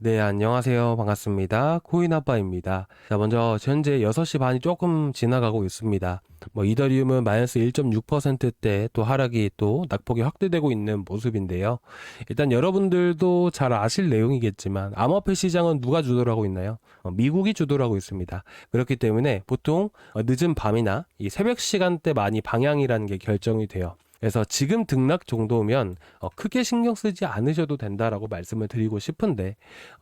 네, 안녕하세요. 반갑습니다. 코인아빠입니다. 자, 먼저 현재 6시 반이 조금 지나가고 있습니다. 이더리움은 마이너스 1.6%대 또 하락이 또 낙폭이 확대되고 있는 모습인데요. 일단 여러분들도 잘 아실 내용이겠지만 암호화폐 시장은 누가 주도를 하고 있나요? 미국이 주도를 하고 있습니다. 그렇기 때문에 보통 늦은 밤이나 이 새벽 시간대 많이 방향이라는 게 결정이 돼요. 그래서 지금 등락 정도면 크게 신경 쓰지 않으셔도 된다라고 말씀을 드리고 싶은데,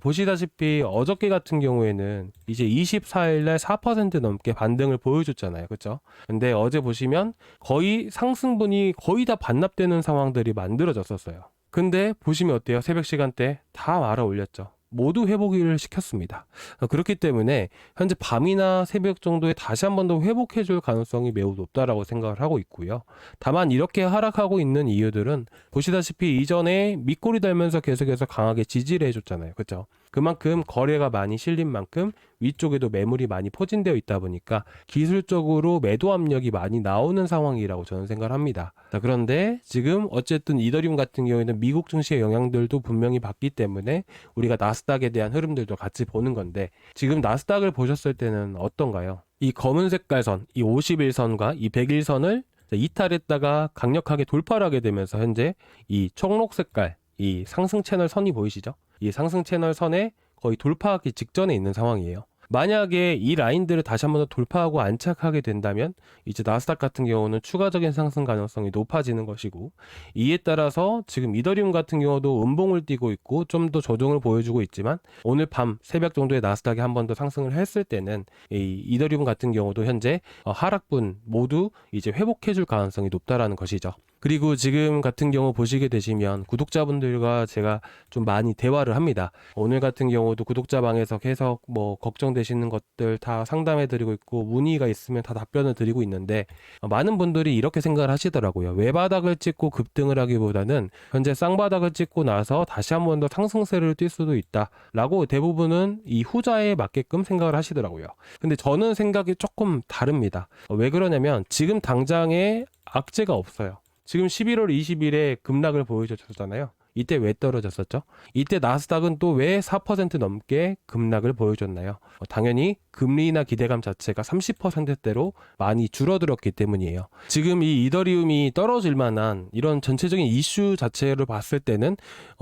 보시다시피 어저께 같은 경우에는 이제 24일날 4% 넘게 반등을 보여줬잖아요. 그렇죠? 근데 어제 보시면 거의 상승분이 거의 다 반납되는 상황들이 만들어졌었어요. 근데 보시면 어때요? 새벽 시간대 다 말아 올렸죠. 모두 회복을 시켰습니다. 그렇기 때문에 현재 밤이나 새벽 정도에 다시 한 번 더 회복해 줄 가능성이 매우 높다라고 생각을 하고 있고요. 다만 이렇게 하락하고 있는 이유들은 보시다시피 이전에 밑골이 달면서 계속해서 강하게 지지를 해줬잖아요. 그렇죠? 그만큼 거래가 많이 실린 만큼 위쪽에도 매물이 많이 포진되어 있다 보니까 기술적으로 매도 압력이 많이 나오는 상황이라고 저는 생각을 합니다. 자, 그런데 지금 어쨌든 이더리움 같은 경우에는 미국 증시의 영향들도 분명히 받기 때문에 우리가 나스닥에 대한 흐름들도 같이 보는 건데, 지금 나스닥을 보셨을 때는 어떤가요? 이 검은 색깔 선, 이 51선과 이 101선을 이탈했다가 강력하게 돌파를 하게 되면서 현재 이 청록 색깔, 이 상승 채널 선이 보이시죠? 이 상승 채널 선에 거의 돌파하기 직전에 있는 상황이에요. 만약에 이 라인들을 다시 한번 더 돌파하고 안착하게 된다면 이제 나스닥 같은 경우는 추가적인 상승 가능성이 높아지는 것이고, 이에 따라서 지금 이더리움 같은 경우도 음봉을 띄고 있고 좀 더 조정을 보여주고 있지만 오늘 밤 새벽 정도에 나스닥이 한 번 더 상승을 했을 때는 이 이더리움 같은 경우도 현재 하락분 모두 이제 회복해줄 가능성이 높다라는 것이죠. 그리고 지금 같은 경우 보시게 되시면 구독자분들과 제가 좀 많이 대화를 합니다. 오늘 같은 경우도 구독자방에서 계속 걱정되시는 것들 다 상담해 드리고 있고 문의가 있으면 다 답변을 드리고 있는데, 많은 분들이 이렇게 생각을 하시더라고요. 외바닥을 찍고 급등을 하기보다는 현재 쌍바닥을 찍고 나서 다시 한 번 더 상승세를 뛸 수도 있다 라고 대부분은 이 후자에 맞게끔 생각을 하시더라고요. 근데 저는 생각이 조금 다릅니다. 왜 그러냐면 지금 당장에 악재가 없어요. 지금 11월 20일에 급락을 보여줬잖아요. 이때 왜 떨어졌었죠? 이때 나스닥은 또 왜 4% 넘게 급락을 보여줬나요? 당연히 금리나 기대감 자체가 30%대로 많이 줄어들었기 때문이에요. 지금 이 이더리움이 떨어질 만한 이런 전체적인 이슈 자체를 봤을 때는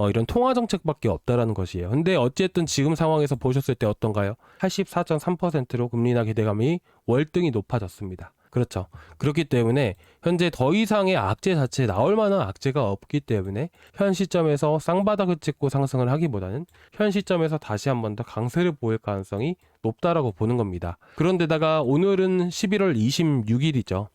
이런 통화 정책밖에 없다라는 것이에요. 근데 어쨌든 지금 상황에서 보셨을 때 어떤가요? 84.3%로 금리나 기대감이 월등히 높아졌습니다. 그렇죠. 그렇기 때문에 현재 더 이상의 악재 자체에 나올 만한 악재가 없기 때문에 현 시점에서 쌍바닥을 찍고 상승을 하기보다는 현 시점에서 다시 한 번 더 강세를 보일 가능성이 높다라고 보는 겁니다. 그런데다가 오늘은 11월 26일이죠.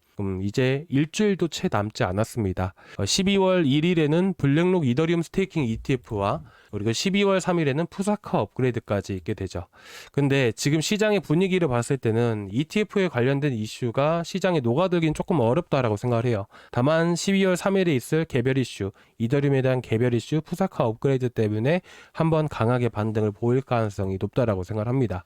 이제 일주일도 채 남지 않았습니다. 12월 1일에는 블랙록 이더리움 스테이킹 ETF와 그리고 12월 3일에는 푸사카 업그레이드까지 있게 되죠. 근데 지금 시장의 분위기를 봤을 때는 ETF에 관련된 이슈가 시장에 녹아들긴 조금 어렵다라고 생각을 해요. 다만 12월 3일에 있을 개별 이슈, 이더리움에 대한 개별 이슈, 푸사카 업그레이드 때문에 한번 강하게 반등을 보일 가능성이 높다라고 생각을 합니다.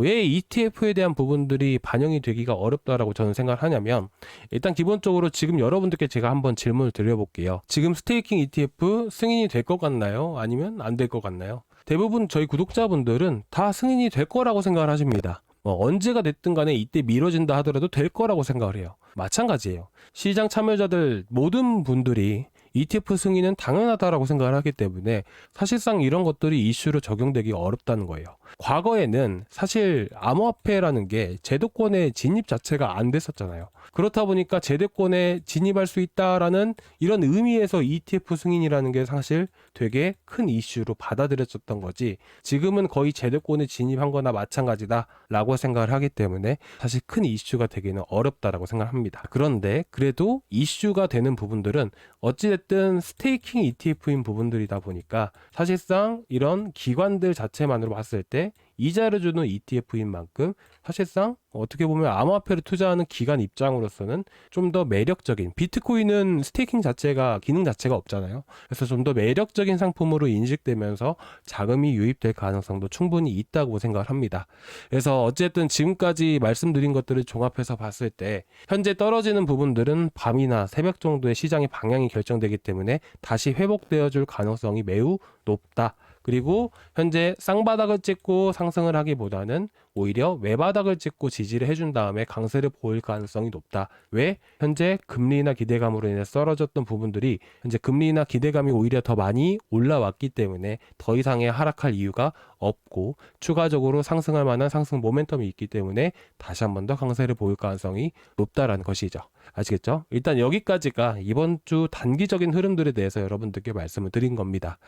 왜 ETF에 대한 부분들이 반영이 되기가 어렵다라고 저는 생각을 하냐면, 일단 기본적으로 지금 여러분들께 제가 한번 질문을 드려볼게요. 지금 스테이킹 ETF 승인이 될 것 같나요? 아니면 안 될 것 같나요? 대부분 저희 구독자분들은 다 승인이 될 거라고 생각을 하십니다. 언제가 됐든 간에 이때 미뤄진다 하더라도 될 거라고 생각을 해요. 마찬가지예요. 시장 참여자들 모든 분들이 ETF 승인은 당연하다라고 생각을 하기 때문에 사실상 이런 것들이 이슈로 적용되기 어렵다는 거예요. 과거에는 사실 암호화폐라는 게 제도권의 진입 자체가 안 됐었잖아요. 그렇다 보니까 제도권에 진입할 수 있다라는 이런 의미에서 ETF 승인이라는 게 사실 되게 큰 이슈로 받아들여졌던 거지, 지금은 거의 제도권에 진입한 거나 마찬가지다라고 생각을 하기 때문에 사실 큰 이슈가 되기는 어렵다라고 생각합니다. 그런데 그래도 이슈가 되는 부분들은 어찌됐든 스테이킹 ETF인 부분들이다 보니까 사실상 이런 기관들 자체만으로 봤을 때 이자를 주는 ETF인 만큼 사실상 어떻게 보면 암호화폐를 투자하는 기관 입장으로서는 좀 더 매력적인, 비트코인은 스테이킹 자체가 기능 자체가 없잖아요. 그래서 좀 더 매력적인 상품으로 인식되면서 자금이 유입될 가능성도 충분히 있다고 생각을 합니다. 그래서 어쨌든 지금까지 말씀드린 것들을 종합해서 봤을 때 현재 떨어지는 부분들은 밤이나 새벽 정도의 시장의 방향이 결정되기 때문에 다시 회복되어 줄 가능성이 매우 높다. 그리고 현재 쌍바닥을 찍고 상승을 하기보다는 오히려 외바닥을 찍고 지지를 해준 다음에 강세를 보일 가능성이 높다. 왜? 현재 금리나 기대감으로 인해 떨어졌던 부분들이 현재 금리나 기대감이 오히려 더 많이 올라왔기 때문에 더 이상의 하락할 이유가 없고 추가적으로 상승할 만한 상승 모멘텀이 있기 때문에 다시 한 번 더 강세를 보일 가능성이 높다라는 것이죠. 아시겠죠? 일단 여기까지가 이번 주 단기적인 흐름들에 대해서 여러분들께 말씀을 드린 겁니다.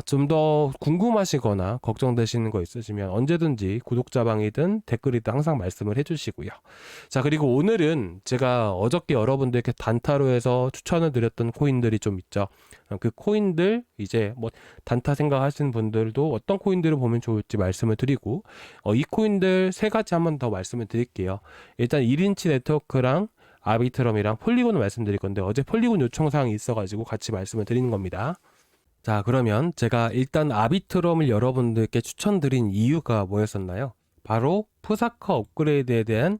좀 더 궁금하시거나 걱정되시는 거 있으시면 언제든지 구독자방이든 댓글이든 항상 말씀을 해주시고요. 자, 그리고 오늘은 제가 어저께 여러분들께 단타로 해서 추천을 드렸던 코인들이 좀 있죠. 그 코인들 이제 뭐 단타 생각하시는 분들도 어떤 코인들을 보면 좋을지 말씀을 드리고 이 코인들 세 가지 한번 더 말씀을 드릴게요. 일단 1인치 네트워크랑 아비트럼이랑 폴리곤을 말씀드릴 건데 어제 폴리곤 요청사항이 있어가지고 같이 말씀을 드리는 겁니다. 자, 그러면 제가 일단 아비트럼을 여러분들께 추천드린 이유가 뭐였었나요? 바로 푸사카 업그레이드에 대한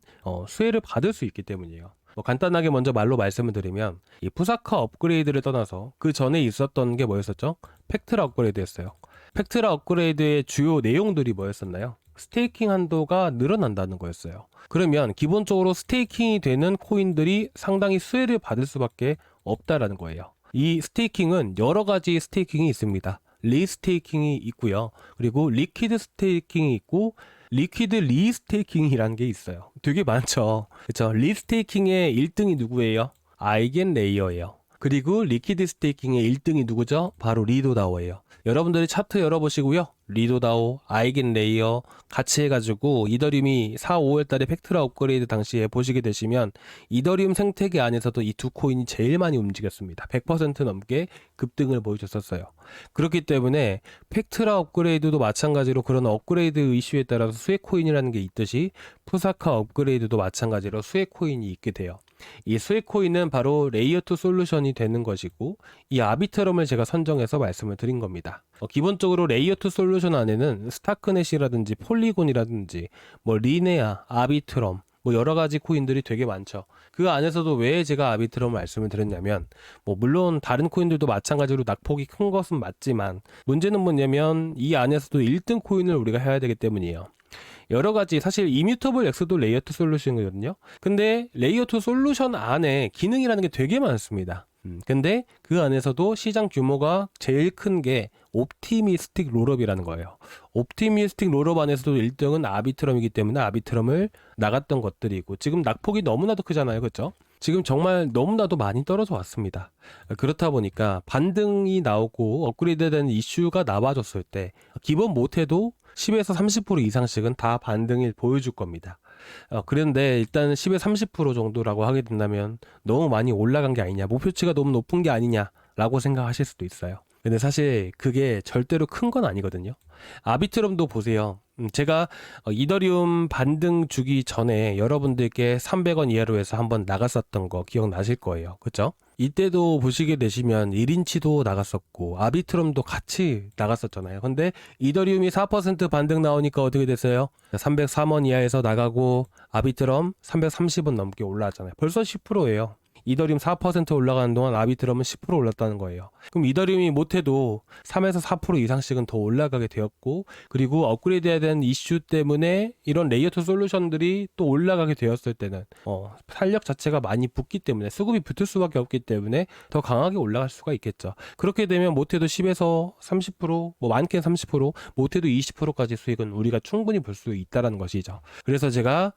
수혜를 받을 수 있기 때문이에요. 간단하게 먼저 말로 말씀을 드리면 이 푸사카 업그레이드를 떠나서 그 전에 있었던 게 뭐였었죠? 팩트라 업그레이드였어요. 팩트라 업그레이드의 주요 내용들이 뭐였었나요? 스테이킹 한도가 늘어난다는 거였어요. 그러면 기본적으로 스테이킹이 되는 코인들이 상당히 수혜를 받을 수밖에 없다라는 거예요. 이 스테이킹은 여러 가지 스테이킹이 있습니다. 리스테이킹이 있고요. 그리고 리퀴드 스테이킹이 있고 리퀴드 리스테이킹이라는 게 있어요. 되게 많죠. 그렇죠? 리스테이킹의 1등이 누구예요? 아이겐레이어예요. 그리고 리퀴드 스테이킹의 1등이 누구죠? 바로 리도다오예요. 여러분들이 차트 열어보시고요. 리도다오, 아이겐레이어 같이 해가지고 이더리움이 4, 5월 달에 팩트라 업그레이드 당시에 보시게 되시면 이더리움 생태계 안에서도 이 두 코인이 제일 많이 움직였습니다. 100% 넘게 급등을 보여줬었어요. 그렇기 때문에 팩트라 업그레이드도 마찬가지로 그런 업그레이드 이슈에 따라서 수혜 코인이라는 게 있듯이 푸사카 업그레이드도 마찬가지로 수혜 코인이 있게 돼요. 이 수혜 코인은 바로 레이어2 솔루션이 되는 것이고 이 아비트럼을 제가 선정해서 말씀을 드린 겁니다. 기본적으로 레이어2 솔루션 안에는 스타크넷이라든지 폴리곤이라든지 뭐 리네아, 아비트럼 뭐 여러 가지 코인들이 되게 많죠. 그 안에서도 왜 제가 아비트럼 말씀을 드렸냐면 뭐 물론 다른 코인들도 마찬가지로 낙폭이 큰 것은 맞지만 문제는 뭐냐면 이 안에서도 1등 코인을 우리가 해야 되기 때문이에요. 여러 가지 사실 이뮤터블 X도 레이어2 솔루션이거든요. 근데 레이어2 솔루션 안에 기능이라는 게 되게 많습니다. 근데 그 안에서도 시장 규모가 제일 큰 게 옵티미스틱 롤업이라는 거예요. 옵티미스틱 롤업 안에서도 1등은 아비트럼이기 때문에 아비트럼을 나갔던 것들이고 지금 낙폭이 너무나도 크잖아요. 그렇죠? 지금 정말 너무나도 많이 떨어져 왔습니다. 그렇다 보니까 반등이 나오고 업그레이드된 이슈가 나와줬을 때 기본 못해도 10에서 30% 이상씩은 다 반등을 보여줄 겁니다. 그런데 일단 10에서 30% 정도라고 하게 된다면 너무 많이 올라간 게 아니냐, 목표치가 너무 높은 게 아니냐라고 생각하실 수도 있어요. 근데 사실 그게 절대로 큰 건 아니거든요. 아비트럼도 보세요. 제가 이더리움 반등 주기 전에 여러분들께 300원 이하로 해서 한번 나갔었던 거 기억나실 거예요. 그렇죠? 이때도 보시게 되시면 1인치도 나갔었고 아비트럼도 같이 나갔었잖아요. 근데 이더리움이 4% 반등 나오니까 어떻게 됐어요? 303원 이하에서 나가고 아비트럼 330원 넘게 올라왔잖아요. 벌써 10%예요. 이더리움 4% 올라가는 동안 아비트럼은 10% 올랐다는 거예요. 그럼 이더리움이 못해도 3에서 4% 이상씩은 더 올라가게 되었고, 그리고 업그레이드해야 되는 이슈 때문에 이런 레이어2 솔루션들이 또 올라가게 되었을 때는 탄력 자체가 많이 붙기 때문에 수급이 붙을 수밖에 없기 때문에 더 강하게 올라갈 수가 있겠죠. 그렇게 되면 못해도 10에서 30%, 뭐 많게는 30%, 못해도 20%까지 수익은 우리가 충분히 볼 수 있다는 것이죠. 그래서 제가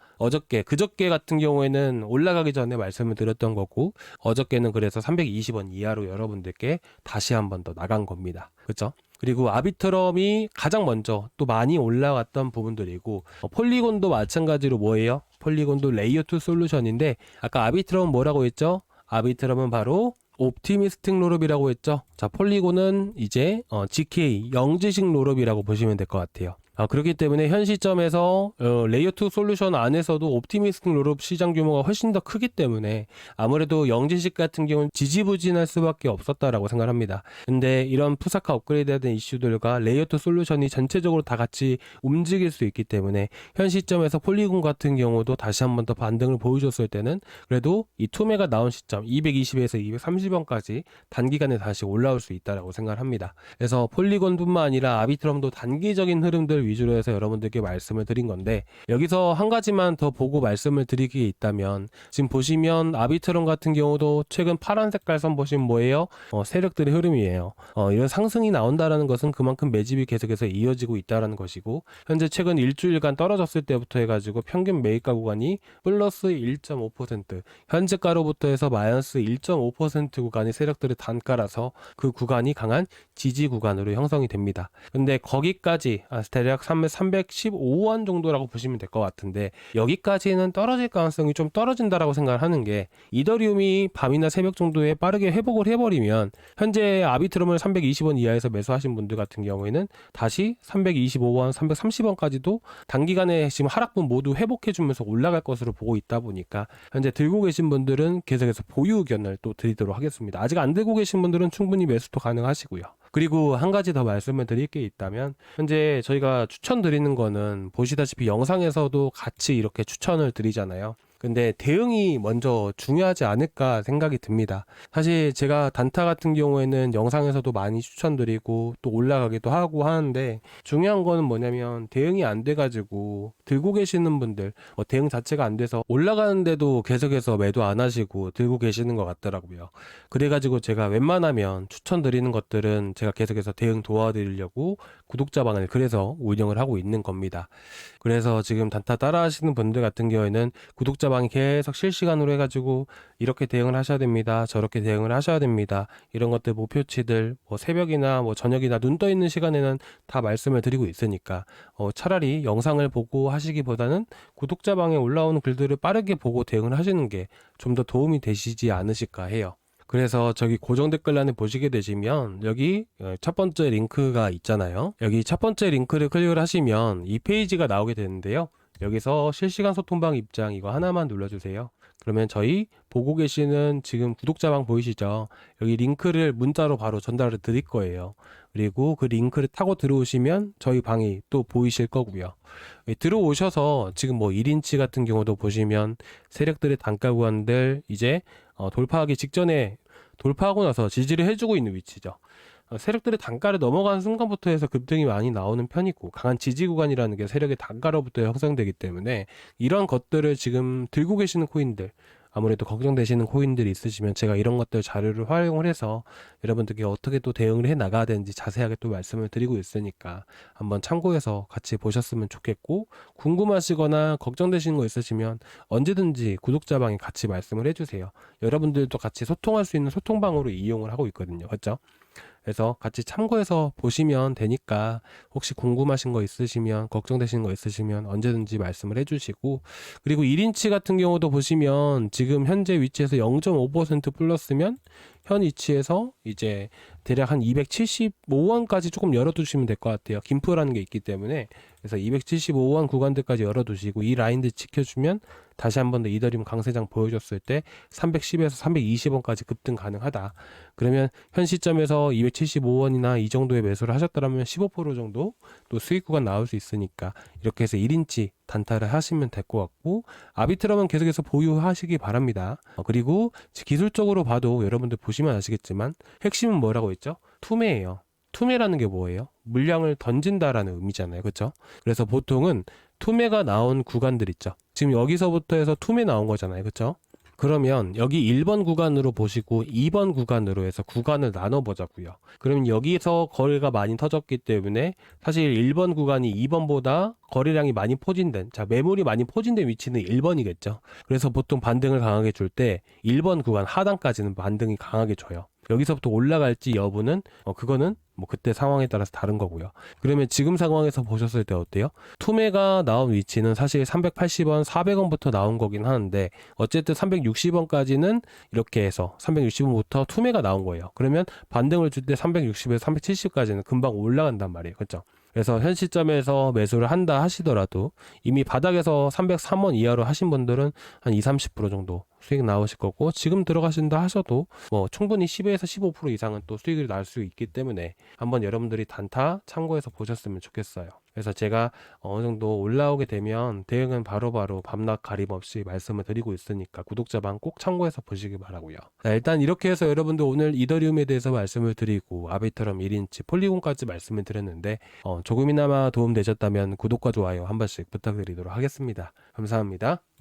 그저께 같은 경우에는 올라가기 전에 말씀을 드렸던 거고, 어저께는 그래서 320원 이하로 여러분들께 다시 한 번 더 나간 겁니다. 그렇죠? 그리고 아비트럼이 가장 먼저 또 많이 올라갔던 부분들이고 폴리곤도 마찬가지로 뭐예요? 폴리곤도 레이어2 솔루션인데 아까 아비트럼은 뭐라고 했죠? 아비트럼은 바로 옵티미스틱 롤업이라고 했죠. 자, 폴리곤은 이제 GK 영지식 롤업이라고 보시면 될 것 같아요. 그렇기 때문에 현 시점에서 레이어 2 솔루션 안에서도 옵티미스틱 롤업 시장 규모가 훨씬 더 크기 때문에 아무래도 영지식 같은 경우는 지지부진할 수밖에 없었다라고 생각합니다. 근데 이런 푸사카 업그레이드에 대한 이슈들과 레이어 2 솔루션이 전체적으로 다 같이 움직일 수 있기 때문에 현 시점에서 폴리곤 같은 경우도 다시 한번 더 반등을 보여줬을 때는 그래도 이 투매가 나온 시점 220에서 230원까지 단기간에 다시 올라올 수 있다라고 생각을 합니다. 그래서 폴리곤뿐만 아니라 아비트럼도 단기적인 흐름들 위주로 해서 여러분들께 말씀을 드린 건데, 여기서 한 가지만 더 보고 말씀을 드릴 게 있다면, 지금 보시면 아비트럼 같은 경우도 최근 파란 색깔 선 보시면 뭐예요? 세력들의 흐름이에요. 이런 상승이 나온다라는 것은 그만큼 매집이 계속해서 이어지고 있다라는 것이고, 현재 최근 일주일간 떨어졌을 때부터 해가지고 평균 매입가 구간이 플러스 1.5%, 현재가로부터 해서 마이너스 1.5% 구간이 세력들의 단가라서 그 구간이 강한 지지 구간으로 형성이 됩니다. 근데 거기까지 대략 315원 정도라고 보시면 될 것 같은데, 여기까지는 떨어질 가능성이 좀 떨어진다라고 생각을 하는 게, 이더리움이 밤이나 새벽 정도에 빠르게 회복을 해버리면 현재 아비트럼을 320원 이하에서 매수하신 분들 같은 경우에는 다시 325원, 330원까지도 단기간에 지금 하락분 모두 회복해주면서 올라갈 것으로 보고 있다 보니까 현재 들고 계신 분들은 계속해서 보유 의견을 또 드리도록 하겠습니다. 아직 안 들고 계신 분들은 충분히 매수도 가능하시고요. 그리고 한 가지 더 말씀을 드릴 게 있다면, 현재 저희가 추천드리는 거는 보시다시피 영상에서도 같이 이렇게 추천을 드리잖아요. 근데 대응이 먼저 중요하지 않을까 생각이 듭니다. 사실 제가 단타 같은 경우에는 영상에서도 많이 추천드리고 또 올라가기도 하고 하는데, 중요한 거는 뭐냐면 대응이 안 돼가지고 들고 계시는 분들, 대응 자체가 안 돼서 올라가는데도 계속해서 매도 안 하시고 들고 계시는 것 같더라고요. 그래가지고 제가 웬만하면 추천드리는 것들은 제가 계속해서 대응 도와드리려고 구독자방을 그래서 운영을 하고 있는 겁니다. 그래서 지금 단타 따라 하시는 분들 같은 경우에는 구독자방이 계속 실시간으로 해가지고 이렇게 대응을 하셔야 됩니다, 저렇게 대응을 하셔야 됩니다, 이런 것들 목표치들 새벽이나 저녁이나 눈 떠 있는 시간에는 다 말씀을 드리고 있으니까 차라리 영상을 보고 하시기보다는 구독자방에 올라오는 글들을 빠르게 보고 대응을 하시는 게 좀 더 도움이 되시지 않으실까 해요. 그래서 저기 고정 댓글란에 보시게 되시면 여기 첫 번째 링크가 있잖아요. 여기 첫 번째 링크를 클릭을 하시면 이 페이지가 나오게 되는데요. 여기서 실시간 소통방 입장 이거 하나만 눌러주세요. 그러면 저희 보고 계시는 지금 구독자방 보이시죠? 여기 링크를 문자로 바로 전달을 드릴 거예요. 그리고 그 링크를 타고 들어오시면 저희 방이 또 보이실 거고요. 들어오셔서 지금 1인치 같은 경우도 보시면 세력들의 단가 구간들 이제 돌파하기 직전에 돌파하고 나서 지지를 해주고 있는 위치죠. 세력들의 단가를 넘어가는 순간부터 해서 급등이 많이 나오는 편이고, 강한 지지 구간이라는 게 세력의 단가로부터 형성되기 때문에 이런 것들을 지금 들고 계시는 코인들, 아무래도 걱정되시는 코인들이 있으시면 제가 이런 것들 자료를 활용을 해서 여러분들께 어떻게 또 대응을 해 나가야 되는지 자세하게 또 말씀을 드리고 있으니까 한번 참고해서 같이 보셨으면 좋겠고, 궁금하시거나 걱정되시는 거 있으시면 언제든지 구독자방에 같이 말씀을 해주세요. 여러분들도 같이 소통할 수 있는 소통방으로 이용을 하고 있거든요. 맞죠? 그래서 같이 참고해서 보시면 되니까 혹시 궁금하신 거 있으시면, 걱정되시는 거 있으시면 언제든지 말씀을 해주시고, 그리고 1인치 같은 경우도 보시면 지금 현재 위치에서 0.5% 플러스면 현 위치에서 이제 대략 한 275원까지 조금 열어두시면 될 것 같아요. 김프라는 게 있기 때문에. 그래서 275원 구간들까지 열어두시고 이 라인들 지켜주면 다시 한 번 더 이더리움 강세장 보여줬을 때 310에서 320원까지 급등 가능하다. 그러면 현 시점에서 275원이나 이 정도의 매수를 하셨더라면 15% 정도 또 수익 구간 나올 수 있으니까 이렇게 해서 1인치 단타를 하시면 될 것 같고, 아비트럼은 계속해서 보유하시기 바랍니다. 그리고 기술적으로 봐도 여러분들 보시면 아시겠지만 핵심은 뭐라고 했죠? 투매예요. 투매라는 게 뭐예요? 물량을 던진다라는 의미잖아요. 그렇죠? 그래서 보통은 투매가 나온 구간들 있죠. 지금 여기서부터 해서 투매 나온 거잖아요. 그렇죠? 그러면 여기 1번 구간으로 보시고 2번 구간으로 해서 구간을 나눠 보자고요. 그러면 여기서 거래가 많이 터졌기 때문에 사실 1번 구간이 2번보다 거래량이 많이 포진된, 매물이 많이 포진된 위치는 1번이겠죠. 그래서 보통 반등을 강하게 줄 때 1번 구간 하단까지는 반등이 강하게 줘요. 여기서부터 올라갈지 여부는 그거는 그때 상황에 따라서 다른 거고요. 그러면 지금 상황에서 보셨을 때 어때요? 투매가 나온 위치는 사실 380원, 400원부터 나온 거긴 하는데 어쨌든 360원까지는 이렇게 해서 360원부터 투매가 나온 거예요. 그러면 반등을 줄 때 360에서 370까지는 금방 올라간단 말이에요. 그렇죠? 그래서 현 시점에서 매수를 한다 하시더라도 이미 바닥에서 303원 이하로 하신 분들은 한 20-30% 정도 수익 나오실 거고, 지금 들어가신다 하셔도 뭐 충분히 10에서 15% 이상은 또 수익이 날 수 있기 때문에 한번 여러분들이 단타 참고해서 보셨으면 좋겠어요. 그래서 제가 어느 정도 올라오게 되면 대응은 바로바로 밤낮 가림 없이 말씀을 드리고 있으니까 구독자방 꼭 참고해서 보시기 바라고요. 자, 일단 이렇게 해서 여러분들 오늘 이더리움에 대해서 말씀을 드리고 아비터럼 1인치 폴리곤까지 말씀을 드렸는데 조금이나마 도움 되셨다면 구독과 좋아요 한 번씩 부탁드리도록 하겠습니다. 감사합니다.